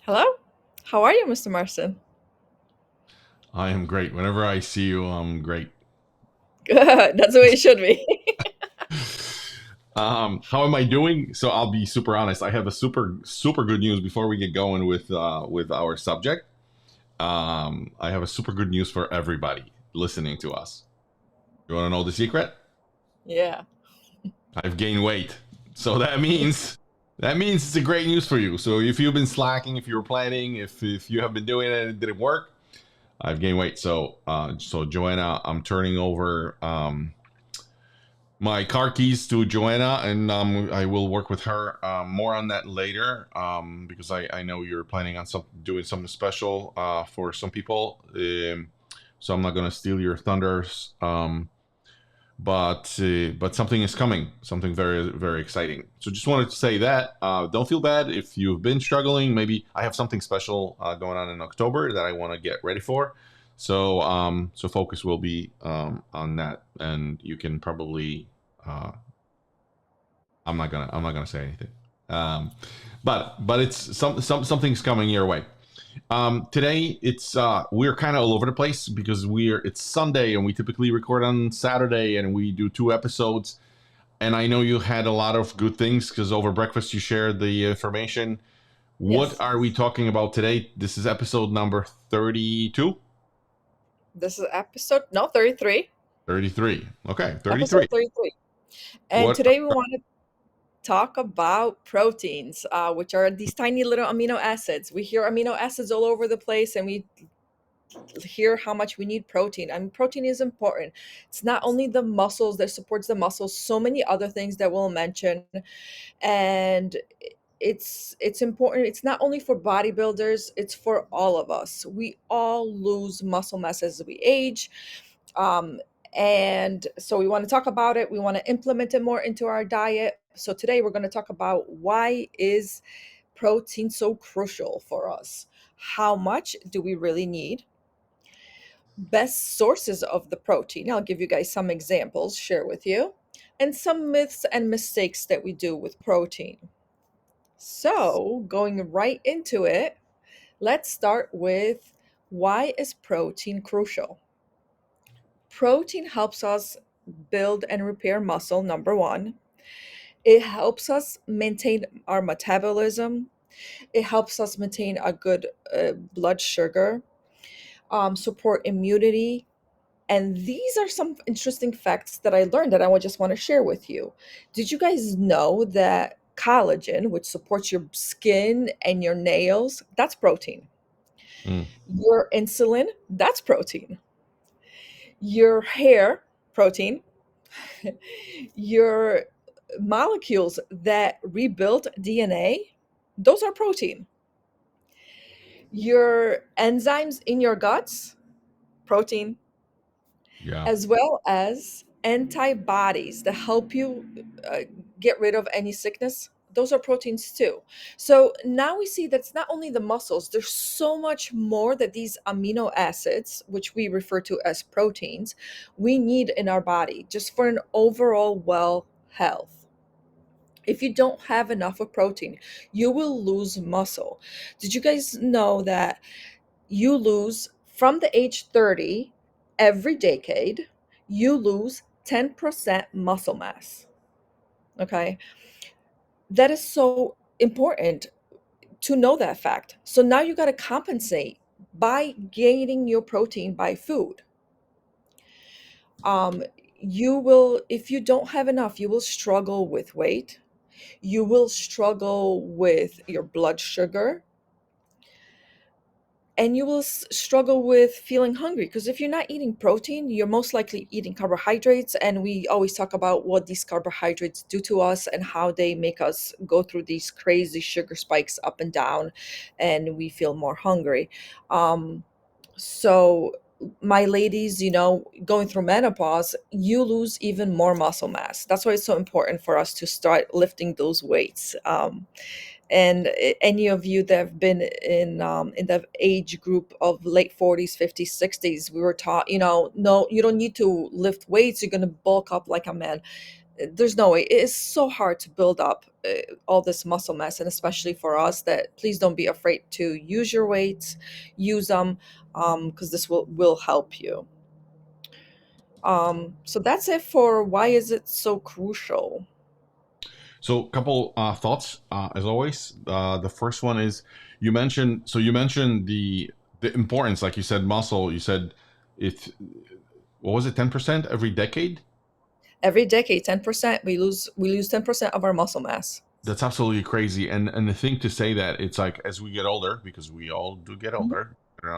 Hello? How are you, Mr. Marston? I am great. Whenever I see you, I'm great. Good. That's the way it should be. How am I doing? So I'll be super honest. I have a super good news before we get going with our subject. I have a super good news for everybody listening to us. You want to know the secret? Yeah. I've gained weight, so that means it's a great news for you. So if you've been slacking, if you were planning, if you have been doing it and it didn't work, I've gained weight. So Joanna, I'm turning over my car keys to Joanna, and I will work with her more on that later because I know you're planning on doing something special for some people. So I'm not going to steal your thunders, but something is coming, something very very exciting. So just wanted to say that don't feel bad if you've been struggling. Maybe I have something special going on in October that I want to get ready for. So focus will be on that, and you can probably uh, I'm not gonna say anything. Um, but it's something's coming your way. Today it's we're kind of all over the place because it's Sunday and we typically record on Saturday and we do two episodes. And I know you had a lot of good things because over breakfast you shared the information. What Yes. are we talking about today? This is episode number 32, This is episode, no, 33. 33. Okay, Episode 33. 33. And What? today we want to talk about proteins, which are these tiny little amino acids. We hear amino acids all over the place and we hear how much we need protein. I mean, protein is important. It's not only the muscles that supports the muscles, so many other things that we'll mention. And it's important. It's not only for bodybuilders, it's for all of us. We all lose muscle mass as we age. um, and so we want to talk about it. We want to implement it more into our diet. So today we're going to talk about why is protein so crucial for us. How much do we really need? Best sources of the protein. I'll give you guys some examples, share with you, and some myths and mistakes that we do with protein. So, going right into it, let's start with why is protein crucial? Protein helps us build and repair muscle, number one. It helps us maintain our metabolism. It helps us maintain a good blood sugar, support immunity. And these are some interesting facts that I learned that I would just want to share with you. Did you guys know that collagen, which supports your skin and your nails, that's protein? Mm, Your insulin, that's protein. Your hair, protein. Your molecules that rebuild DNA, those are protein. Your enzymes in your guts, protein, yeah. as well as antibodies that help you uh, get rid of any sickness. Those are proteins too. So now we see that's not only the muscles, there's so much more that these amino acids, which we refer to as proteins, we need in our body just for an overall well health. If you don't have enough of protein, you will lose muscle. Did you guys know that you lose from the age 30, every decade, you lose 10% muscle mass? Okay. That is so important to know that fact. So now you got to compensate by gaining your protein by food. Um, you will, if you don't have enough, you will struggle with weight. You will struggle with your blood sugar, and you will struggle with feeling hungry, because if you're not eating protein, you're most likely eating carbohydrates, and we always talk about what these carbohydrates do to us and how they make us go through these crazy sugar spikes up and down, and we feel more hungry. So my ladies, going through menopause, you lose even more muscle mass. That's why it's so important for us to start lifting those weights. And any of you that have been in the age group of late 40s, 50s, 60s, we were taught, no, you don't need to lift weights, you're going to bulk up like a man. There's no way. It is so hard to build up all this muscle mass, and especially for us, that please don't be afraid to use your weights, use them, because this will help you. So that's it for why is it so crucial. So, a couple thoughts as always. The first one is you mentioned the importance, like you said, muscle. You said it. What was it? 10% every decade. Every decade, 10%, we lose 10% of our muscle mass. That's absolutely crazy. And the thing to say that it's like as we get older, because we all do get Mhm. older, or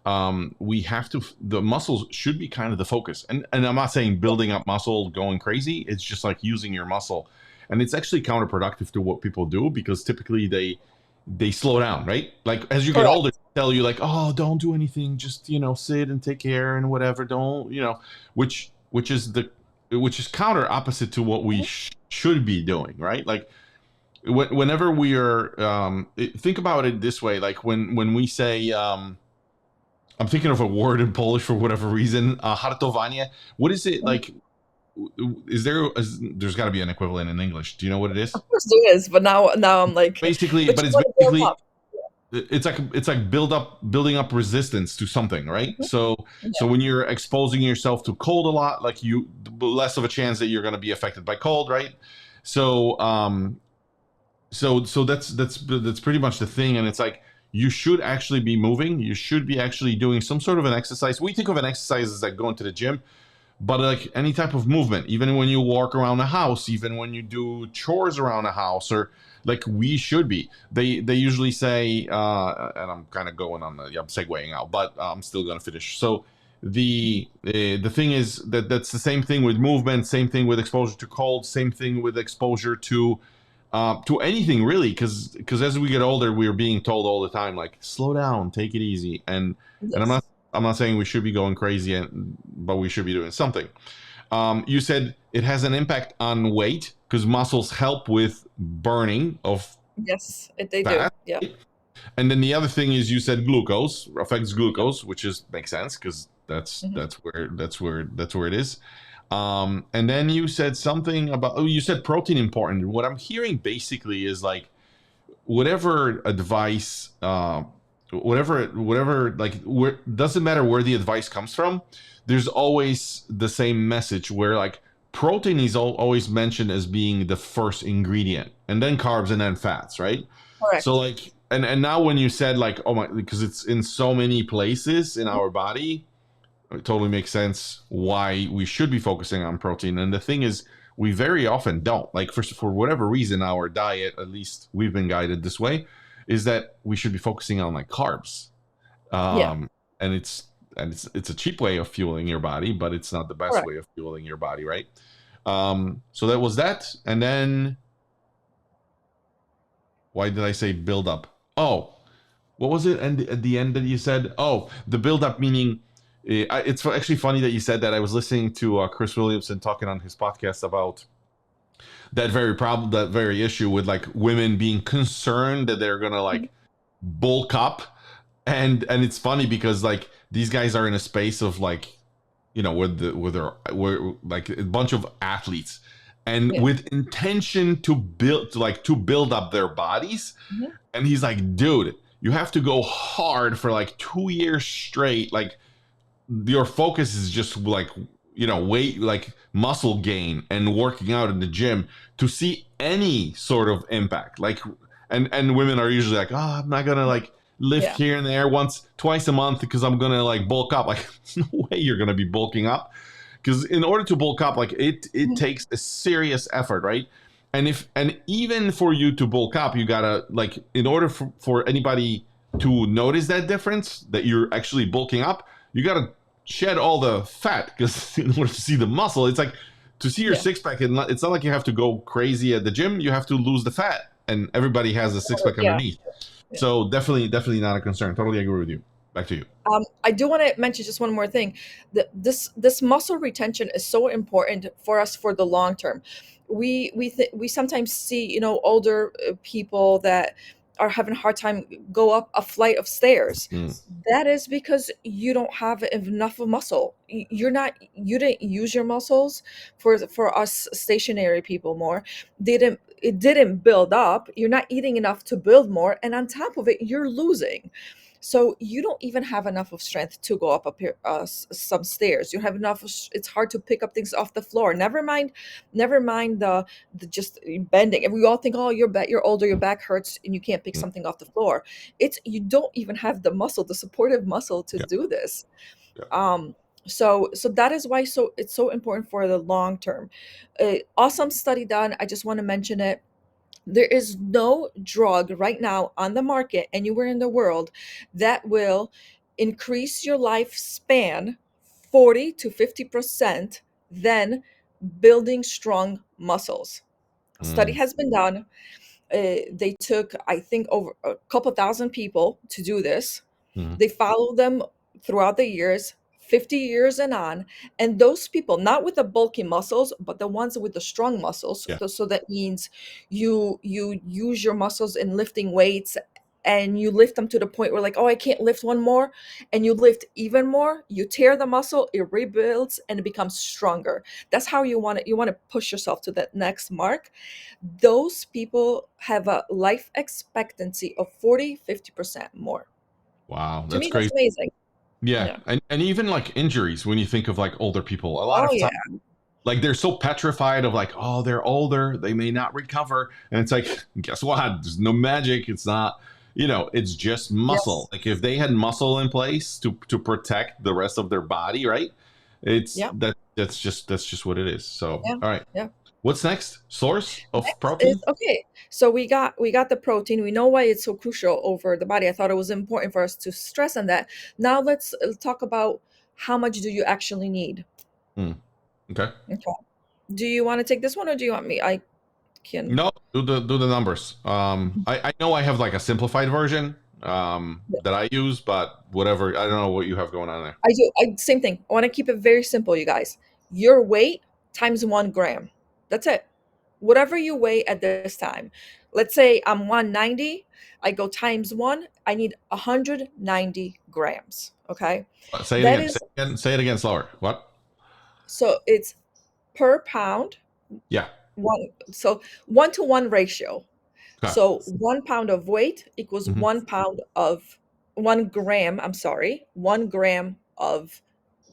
not, we have to the muscles should be kind of the focus. And I'm not saying building up muscle going crazy. It's just like using your muscle, and it's actually counterproductive to what people do because typically they slow down, right? Like as you get older, Correct. they tell you like, oh, don't do anything, just sit and take care and whatever. Don't which is counter opposite to what we Mhm. should be doing, right? Like whenever we are think about it this way, like when we say I'm thinking of a word in Polish for whatever reason, hartowanie. What is it Mhm. like? There's got to be an equivalent in English. Do you know what it is? Of course there is, but now I'm like, Basically, but but you it's want to build basically up. it's like building up resistance to something, right? Mhm. So Yeah. when you're exposing yourself to cold a lot, like you less of a chance that you're going to be affected by cold, right? So so that's pretty much the thing, and it's like you should actually be moving. You should be actually doing some sort of an exercise. We think of an exercise as like going to the gym, but like any type of movement, even when you walk around the house, even when you do chores around the house, or like we should be. They usually say, and I'm kind of going on I'm segueing out, but I'm still gonna finish. So the thing is that that's the same thing with movement, same thing with exposure to cold, same thing with exposure to anything really, because as we get older, we're being told all the time like slow down, take it easy, and Yes. I'm not saying we should be going crazy, but we should be doing something. You said it has an impact on weight because muscles help with burning of Yes, they do. fat. Yeah. Right? And then the other thing is you said glucose affects Mhm. glucose, which is makes sense because that's Mhm. that's where it is. And then you said something about you said protein important. What I'm hearing basically is like whatever advice whatever like where doesn't matter where the advice comes from, there's always the same message where like protein is always mentioned as being the first ingredient and then carbs and then fats, right? So Correct. like and now when you said like oh my, because it's in so many places in our body, it totally makes sense why we should be focusing on protein. And the thing is, we very often don't. Like for whatever reason, our diet, at least we've been guided this way, is that we should be focusing on like carbs. Yeah. Um, and it's a cheap way of fueling your body, but it's not the best Correct. way of fueling your body, right? So that was that. And then why did I say build up? Oh, what was it? And at the end that you said, oh, the build up meaning. It's actually funny that you said that. I was listening to Chris Williamson talking on his podcast about that very problem, that very issue with like women being concerned that they're gonna Mhm. like bulk up, and it's funny because like these guys are in a space of like where like a bunch of athletes and Yeah. with intention to build up their bodies, Mhm. and he's like, dude, you have to go hard for like 2 years straight. Like your focus is just like weight, like muscle gain and working out in the gym to see any sort of impact. Like and women are usually like, oh, I'm not gonna like lift Yeah. here and there once twice a month because I'm gonna like bulk up. Like no way you're gonna be bulking up, because in order to bulk up, like it Mhm. takes a serious effort, right? And even for you to bulk up, you gotta like in order for anybody to notice that difference that you're actually bulking up, you gotta shed all the fat, because in order to see the muscle, it's like to see your Yeah. six pack. It's not like you have to go crazy at the gym. You have to lose the fat, and everybody has a six pack Yeah. underneath. Yeah. So definitely not a concern. Totally agree with you. Back to you. I do want to mention just one more thing. This muscle retention is so important for us for the long term. We sometimes see older people that are having a hard time go up a flight of stairs. Mm, That is because you don't have enough of muscle. You didn't use your muscles. For us stationary people more, didn't it didn't build up. You're not eating enough to build more, and on top of it, you're losing. So you don't even have enough of strength to go up here, some stairs. You have enough. It's hard to pick up things off the floor. Never mind the just bending. And we all think, oh, you're older, your back hurts, and you can't pick mm, something off the floor. It's you don't even have the muscle, the supportive muscle to yeah, do this. yeah. Um, so that is why it's so important for the long term. Awesome study done. I just want to mention it. There is no drug right now on the market anywhere in the world that will increase your lifespan 40 to 50% than building strong muscles. A study Mm, has been done. They took, I think, over a couple thousand people to do this. mm, They followed them throughout the years, 50 years and on. And those people, not with the bulky muscles, but the ones with the strong muscles. yeah. So that means you use your muscles in lifting weights, and you lift them to the point where, like, oh, I can't lift one more, and you lift even more. You tear the muscle, it rebuilds, and it becomes stronger. That's how you want it. You want to push yourself to that next mark. Those people have a life expectancy of 40-50% more. Wow, To that's me, that's crazy. amazing. Yeah, Yeah. and even like injuries when you think of like older people, a lot Oh, of yeah. time like they're so petrified of like, oh, they're older, they may not recover, and it's like, guess what? There's no magic. It's not, it's just muscle. Yes. Like if they had muscle in place to protect the rest of their body, right? It's Yeah. that's just what it is. So, Yeah. all right, Yeah. what's next? Source of Next is protein? okay. So we got the protein. We know why it's so crucial over the body. I thought it was important for us to stress on that. Now let's talk about how much do you actually need. Hmm. Okay. Okay. Do you want to take this one, or do you want me? I can. No, do the numbers. I know I have like a simplified version that I use, but whatever. I don't know what you have going on there. I do. Same thing. I want to keep it very simple, you guys. Your weight times 1 gram. That's it. Whatever you weigh at this time. Let's say I'm 190. I go times one. I need 190 grams. Okay. Say it That again. Say is, it again. Say it again slower. What? so it's per pound. Yeah. So 1-to-1 ratio. Okay. So 1 pound of weight equals Hmm. 1 pound of 1 gram. I'm sorry, 1 gram of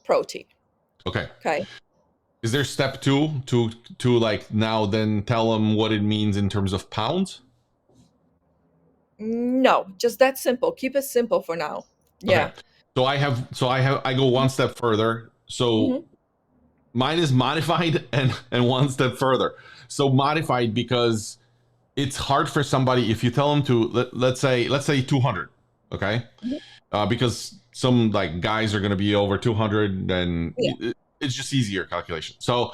protein. Okay. Okay. Is there step two to like now then tell them what it means in terms of pounds? No, just that simple. Keep it simple for now. Okay. Yeah. I go one step further. So Hmm. mine is modified and one step further. So modified because it's hard for somebody if you tell them to let's say 200, okay? Hmm. Because some like guys are going to be over 200 and Yeah. it's just easier calculation. So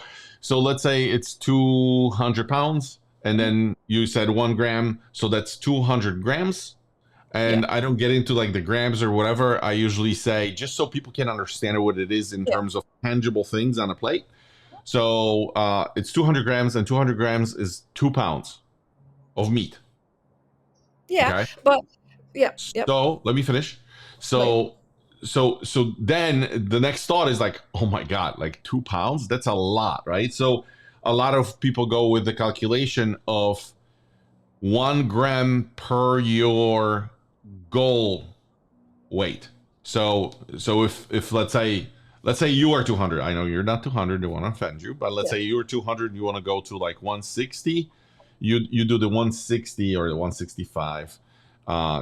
let's say it's 200 pounds and Mhm. then you said 1 gram, so that's 200 grams. Yeah. And I don't get into like the grams or whatever. I usually say just so people can understand what it is in Yeah. terms of tangible things on a plate. So it's 200 grams, and 200 grams is 2 pounds of meat. Yeah. Okay. But yeah. Yep. So let me finish. Wait. So then the next thought is like, oh my God, like 2 pounds? That's a lot, right? So a lot of people go with the calculation of 1 gram per your goal weight. So if let's say you are 200. I know you're not 200. I want to offend you, but let's Yeah. say you are 200. You want to go to like 160. You do the 160 or the 165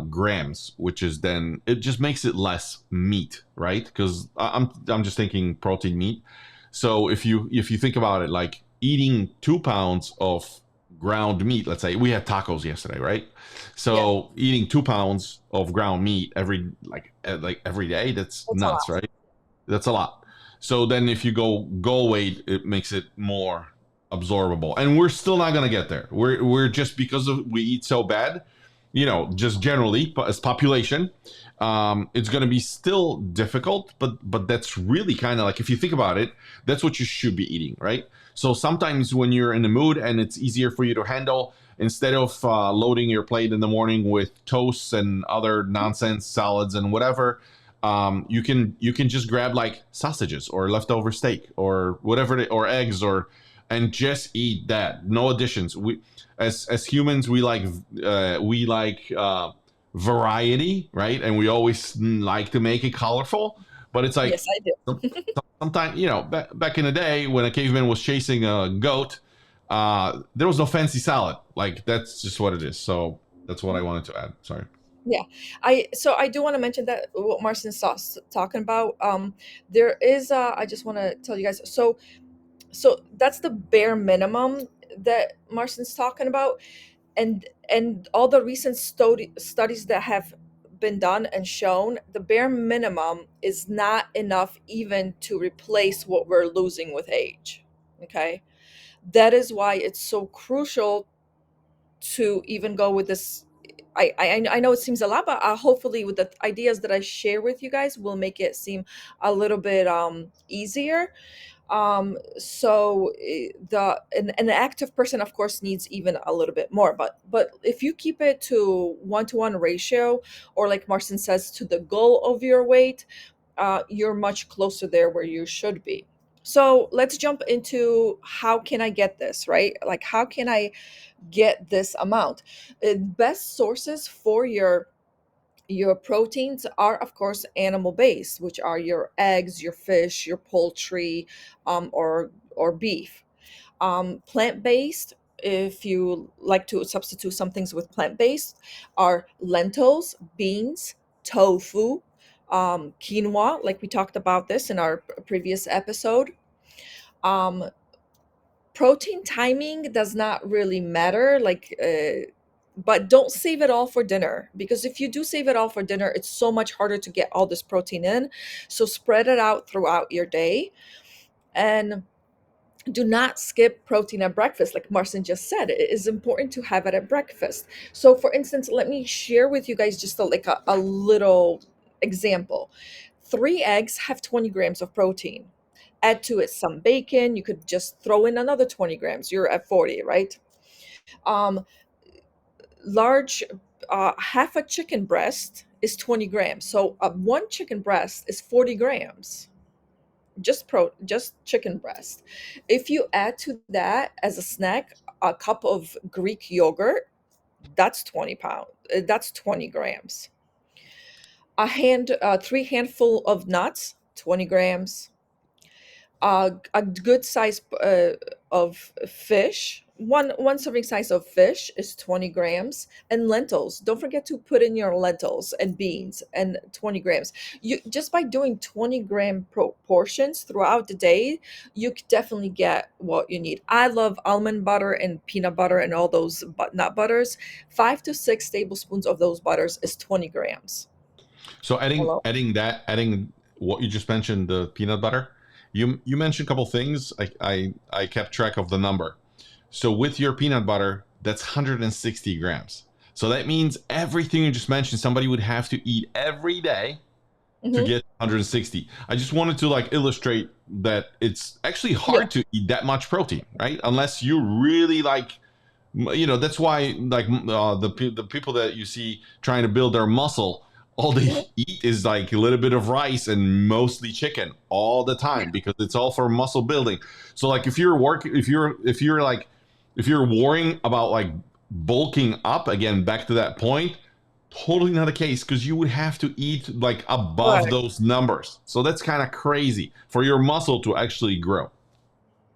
grams, which is then it just makes it less meat, right? Because I'm just thinking protein meat. So if you think about it, like eating 2 pounds of ground meat, let's say we had tacos yesterday, right? Yeah. So eating 2 pounds of ground meat like every day, that's That's a nuts, lot. right? That's a lot. So then if you go goal weight, it makes it more absorbable. And we're still not gonna get there. We're just because we eat so bad, just generally as population, it's gonna be still difficult, but that's really kind of like if you think about it, that's what you should be eating, right? So sometimes when you're in the mood and it's easier for you to handle, instead of loading your plate in the morning with toasts and other nonsense salads and whatever, you can just grab like sausages or leftover steak or whatever, or eggs, or and just eat that. No additions. We as humans we like variety, right? And we always like to make it colorful. But it's like Yes, I do. sometimes, back in the day when a caveman was chasing a goat, there was no fancy salad. Like that's just what it is. So that's what I wanted to add. Sorry. Yeah, I do want to mention that what Marcin's talking about. There is. I just want to tell you guys. So that's the bare minimum that Marcin's talking about, and all the recent studies that have been done and shown, the bare minimum is not enough even to replace what we're losing with age. Okay, that is why it's so crucial to even go with this. I know it seems a lot, but hopefully with the ideas that I share with you guys will make it seem a little bit easier. An active person of course needs even a little bit more, but if you keep it to 1-to-1 ratio, or like Marcin says, to the goal of your weight, you're much closer there where you should be. So let's jump into how can I get this, right? Like how can I get this amount? Best sources for your proteins are of course animal based, which are your eggs, your fish, your poultry, or beef. Plant based, if you like to substitute some things with plant based, are lentils, beans, tofu, quinoa, like we talked about this in our previous episode. um, Protein timing does not really matter, but don't save it all for dinner, because if you do save it all for dinner, it's so much harder to get all this protein in. So spread it out throughout your day, and do not skip protein at breakfast. Like Marcin just said, it is important to have it at breakfast. So for instance, let me share with you guys just a little example. 3 eggs have 20 grams of protein. Add to it some bacon, you could just throw in another 20 grams, you're at 40, right? um Large, half a chicken breast is 20 grams, so one chicken breast is 40 grams, just chicken breast. If you add to that as a snack a cup of Greek yogurt, that's 20 grams. Three handful of nuts, 20 grams. A good size of fish, one serving size of fish is 20 grams. And lentils, don't forget to put in your lentils and beans, and 20 grams. You just by doing 20-gram portions throughout the day, you could definitely get what you need. I love almond butter and peanut butter and all those nut butters. 5 to 6 tablespoons of those butters is 20 grams. So Hello. adding what you just mentioned, the peanut butter. You mentioned a couple things. I kept track of the number. So with your peanut butter, that's 160 grams. So that means everything you just mentioned, somebody would have to eat every day to Hmm. get 160. I just wanted to like illustrate that it's actually Yeah. hard to eat that much protein, right? Unless you really like, that's why like the people that you see trying to build their muscle, all they Hmm. eat is like a little bit of rice and mostly chicken all the Yeah. time because it's all for muscle building. So like if you're worrying about like bulking up, again back to that point, totally not the case, because you would have to eat like above Correct. those numbers. So that's kind of crazy for your muscle to actually grow.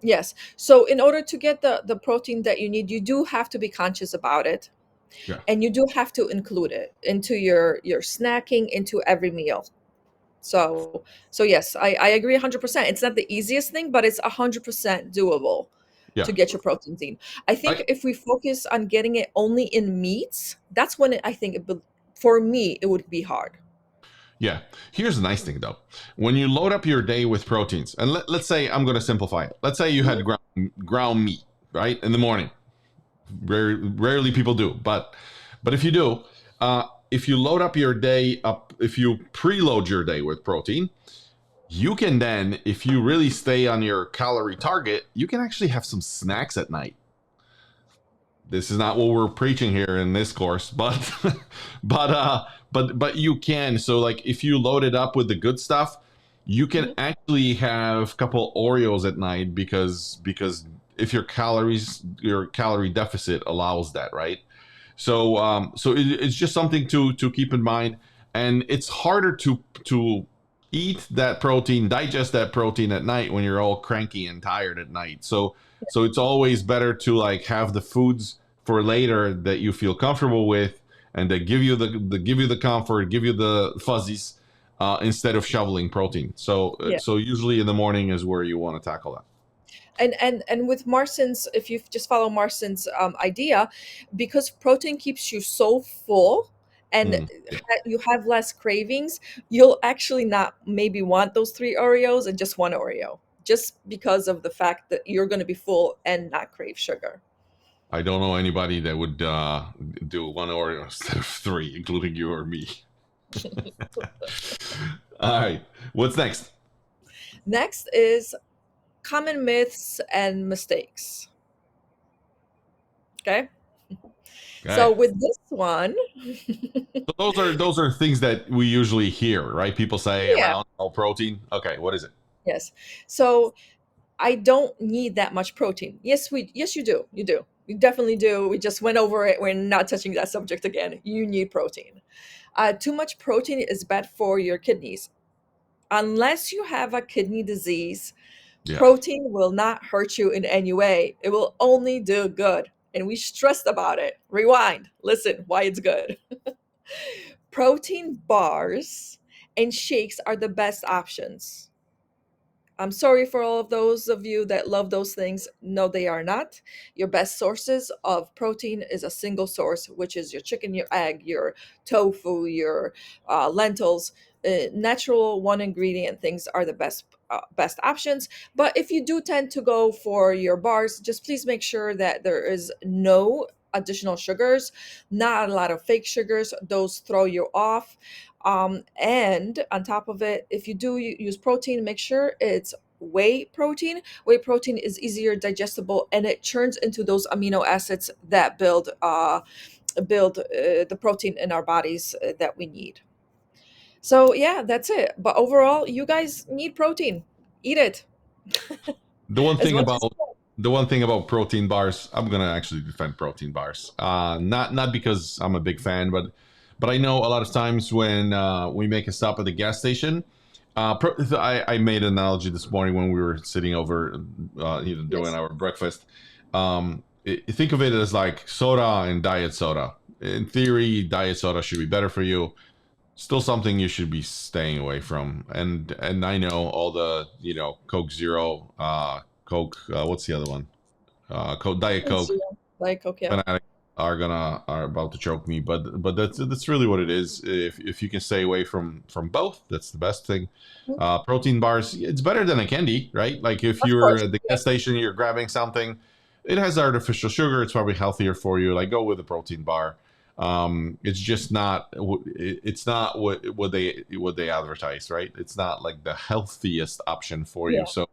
Yes. So in order to get the protein that you need, you do have to be conscious about it, Yeah. and you do have to include it into your snacking, into every meal. So yes, I agree 100%. It's not the easiest thing, but it's 100% doable Yeah. to get your proteins in. I think I, if we focus on getting it only in meats, that's when I think for me it would be hard. Yeah. Here's the nice thing though. When you load up your day with proteins, and let's say I'm going to simplify it. Let's say you had Mhm. ground meat, right, in the morning. Rarely people do, but if you do, if you load up your day up, if you preload your day with protein, you can then, if you really stay on your calorie target, you can actually have some snacks at night. this is not what we're preaching here in this course, but but you can. So like if you load it up with the good stuff, you can Mhm. actually have a couple Oreos at night because if your calorie deficit allows that, right? So it's just something to keep in mind, and it's harder to eat that protein, digest that protein at night when you're all cranky and tired at night. So it's always better to like have the foods for later that you feel comfortable with and that give you the comfort, give you the fuzzies, instead of shoveling protein. Yeah. So usually in the morning is where you want to tackle that. And with Marston's, if you just follow Marston's idea, because protein keeps you so full and Yeah. you have less cravings, you'll actually not maybe want those three Oreos and just one Oreo, just because of the fact that you're going to be full and not crave sugar. I don't know anybody that would do one Oreo instead of three, including you or me. All right, what's next? Next is common myths and mistakes. Okay. So Okay, with this one, so those are things that we usually hear, right? People say yeah, around all protein. Okay, what is it? yes. So I don't need that much protein. Yes you do. You do. You definitely do. We just went over it. We're not touching that subject again. You need protein. Too much protein is bad for your kidneys. Unless you have a kidney disease, Yeah, protein will not hurt you in any way. It will only do good. And we stressed about it. Rewind. Listen why it's good. Protein bars and shakes are the best options. I'm sorry for all of those of you that love those things. No, they are not. Your best sources of protein is a single source, which is your chicken, your egg, your tofu, your lentils. Natural one ingredient things are the best options. But if you do tend to go for your bars, just please make sure that there is no additional sugars, not a lot of fake sugars. Those throw you off. And on top of it, if you do use protein, make sure it's whey protein. Whey protein is easier digestible and it churns into those amino acids that build the protein in our bodies that we need. So yeah, that's it. But overall, you guys need protein. Eat it the one as thing much as about you can. the one thing about protein bars, I'm gonna actually defend protein bars. Not because I'm a big fan, but I know a lot of times when we make a stop at the gas station. I made an analogy this morning when we were sitting over, doing Yes. our breakfast. Think of it as like soda and diet soda. In theory, diet soda should be better for you. Still something you should be staying away from. And I know all the Coke Zero, Coke. What's the other one? Coke, Diet Coke Zero. Like okay. fanatics are about to choke me, but that's really what it is. If you can stay away from both, that's the best thing. Mhm. Protein bars, it's better than a candy, right? Like if Of you're course. at the Yeah. gas station, you're grabbing something, it has artificial sugar. It's probably healthier for you. Like go with a protein bar. It's just not. It's not what they advertise, right? It's not like the healthiest option for you. Yeah.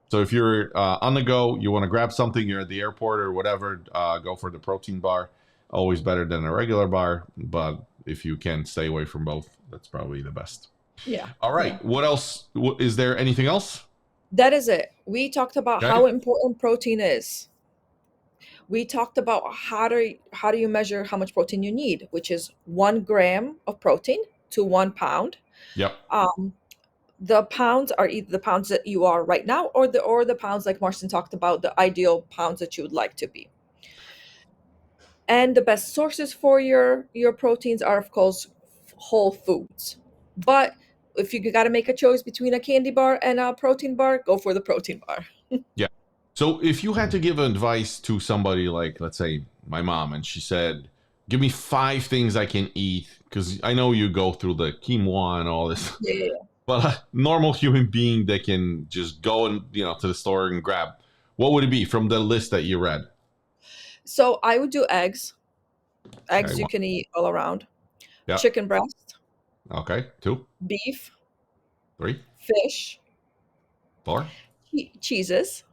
So if you're on the go, you want to grab something, you're at the airport or whatever, go for the protein bar. Always better than a regular bar, but if you can stay away from both, that's probably the best. Yeah. All Yeah. right. What else? Is there anything else? That is it. We talked about Okay. how important protein is. We talked about how do you measure how much protein you need, which is 1 gram of protein to 1 pound. Yep. Um, the pounds are either the pounds that you are right now, or the pounds like Marston talked about, the ideal pounds that you would like to be. And the best sources for your proteins are of course whole foods. But if you got to make a choice between a candy bar and a protein bar, go for the protein bar. Yeah. So if you had to give advice to somebody like, let's say, my mom, and she said, "Give me 5 things I can eat," because I know you go through the quinoa and all this, Yeah. but a normal human being that can just go and to the store and grab, what would it be from the list that you read? So I would do eggs. Okay, Eggs you one. can eat all around. Yep. Chicken breast, Okay, two, beef, three, fish, four. cheeses.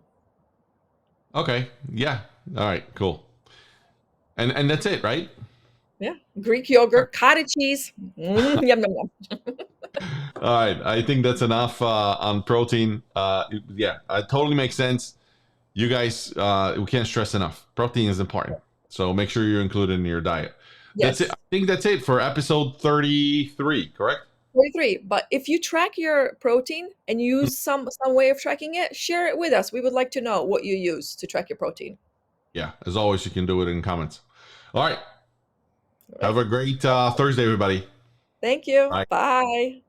Okay, yeah. All right, cool. And that's it, right? Yeah, Greek yogurt, cottage cheese. Yum, yum, yum. All right, I think that's enough on protein. Yeah, it totally makes sense. You guys, we can't stress enough. Protein is important, so make sure you're included in your diet. That's it. I Yes. think that's it for episode 33. Correct? 43. But if you track your protein and use some way of tracking it, share it with us. We would like to know what you use to track your protein. Yeah. As always, you can do it in comments. All right. All Have right. a great Thursday, everybody. Thank you. Bye. Bye.